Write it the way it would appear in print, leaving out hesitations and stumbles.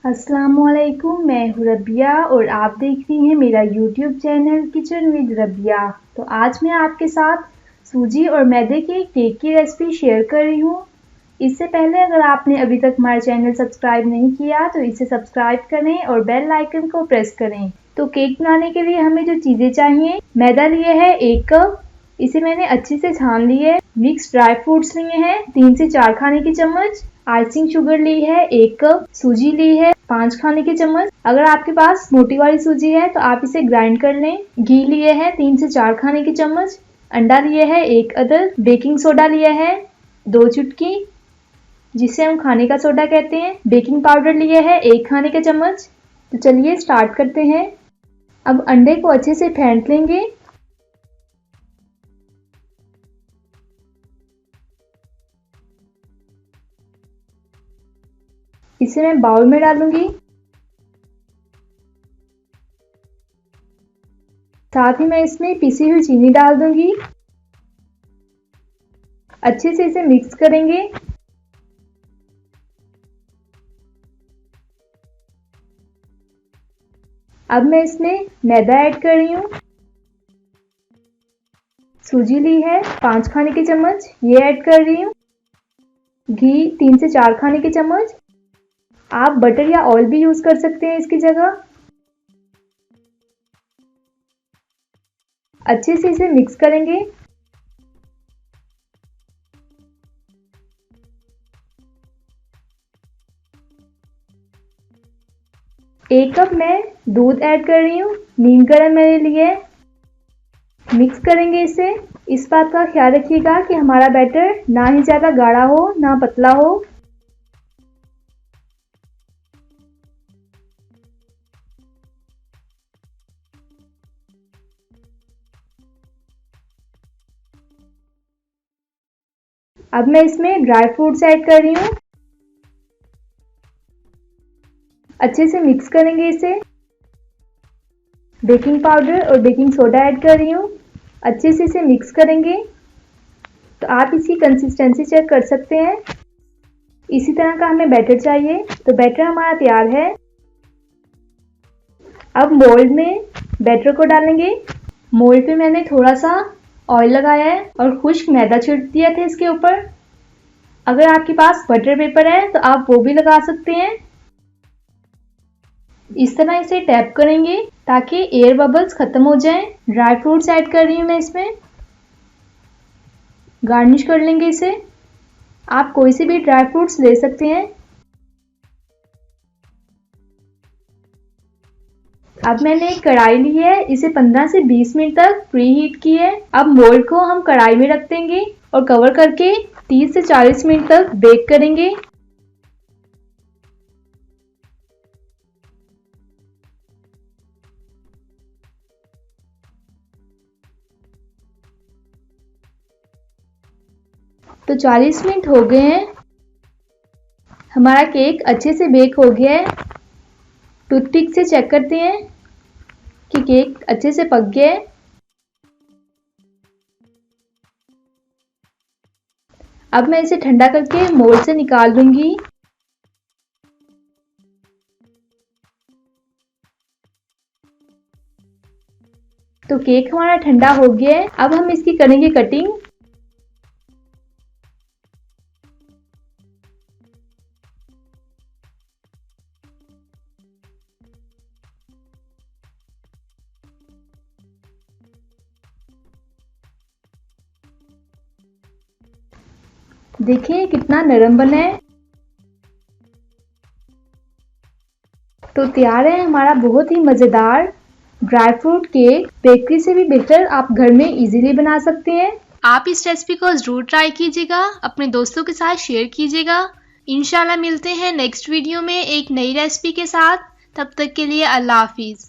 अस्सलामुअलैकुम, मैं हूँ रबिया और आप देख रही हैं मेरा YouTube channel kitchen with Rabia. तो आज मैं आपके साथ सूजी और मैदे के केक की रेसिपी शेयर कर रही हूँ। इससे पहले अगर आपने अभी तक हमारा चैनल सब्सक्राइब नहीं किया तो इसे सब्सक्राइब करें और बेल आइकन को प्रेस करें। तो केक बनाने के लिए हमें जो चीज़ें चाहिए, मैदा लिए है 1 कप, इसे मैंने अच्छे से छान ली है। मिक्स ड्राई फ्रूट्स लिए हैं 3 से 4 खाने की चम्मच। आइसिंग शुगर ली है 1 कप। सूजी ली है 5 खाने के चम्मच। अगर आपके पास मोटी वाली सूजी है तो आप इसे ग्राइंड कर लें। घी लिए है 3 से 4 खाने के चम्मच। अंडा लिए है 1 अदद। बेकिंग सोडा लिया है 2 चुटकी, जिसे हम खाने का सोडा कहते हैं। बेकिंग पाउडर लिए है 1 खाने का चम्मच। तो चलिए स्टार्ट करते हैं। अब अंडे को अच्छे से फेंट लेंगे। इसे मैं बाउल में डालूंगी। साथ ही मैं इसमें पिसी हुई चीनी डाल दूंगी। अच्छे से इसे मिक्स करेंगे। अब मैं इसमें मैदा ऐड कर रही हूँ। सूजी ली है 5 खाने के चम्मच, ये ऐड कर रही हूँ। घी 3 से 4 खाने के चम्मच। आप बटर या ऑयल भी यूज कर सकते हैं इसकी जगह। अच्छे से इसे मिक्स करेंगे। एक कप मैं दूध ऐड कर रही हूँ, नीम गर्म मैंने लिए है। मिक्स करेंगे इसे। इस बात का ख्याल रखिएगा कि हमारा बैटर ना ही ज़्यादा गाढ़ा हो ना पतला हो। अब मैं इसमें ड्राई फ्रूट्स ऐड कर रही हूँ। अच्छे से मिक्स करेंगे इसे। बेकिंग पाउडर और बेकिंग सोडा ऐड कर रही हूँ। अच्छे से इसे मिक्स करेंगे। तो आप इसकी कंसिस्टेंसी चेक कर सकते हैं। इसी तरह का हमें बैटर चाहिए। तो बैटर हमारा तैयार है। अब मोल्ड में बैटर को डालेंगे। मोल्ड पे मैंने थोड़ा सा ऑयल लगाया है और खुश्क मैदा छिड़क दिया था इसके ऊपर। अगर आपके पास बटर पेपर है तो आप वो भी लगा सकते हैं। इस तरह इसे टैप करेंगे ताकि एयर बबल्स खत्म हो जाएं। ड्राई फ्रूट्स ऐड कर रही हूँ मैं इसमें। गार्निश कर लेंगे इसे। आप कोई से भी ड्राई फ्रूट्स ले सकते हैं। अब मैंने एक कढ़ाई ली है, इसे 15 से 20 मिनट तक प्री हीट की है। अब मोल्ड को हम कढ़ाई में रख देंगे और कवर करके 30 से 40 मिनट तक बेक करेंगे। तो 40 मिनट हो गए हैं। हमारा केक अच्छे से बेक हो गया है। टूथपिक से चेक करते हैं कि केक अच्छे से पक गया है। अब मैं इसे ठंडा करके मोल्ड से निकाल दूंगी। तो केक हमारा ठंडा हो गया है। अब हम इसकी करेंगे कटिंग। देखिए कितना नरम बना है। तो तैयार है हमारा बहुत ही मज़ेदार ड्राई फ्रूट केक। बेकरी से भी बेहतर आप घर में इजीली बना सकते हैं। आप इस रेसिपी को ज़रूर ट्राई कीजिएगा, अपने दोस्तों के साथ शेयर कीजिएगा। इंशाल्लाह मिलते हैं नेक्स्ट वीडियो में एक नई रेसिपी के साथ। तब तक के लिए अल्लाह हाफिज़।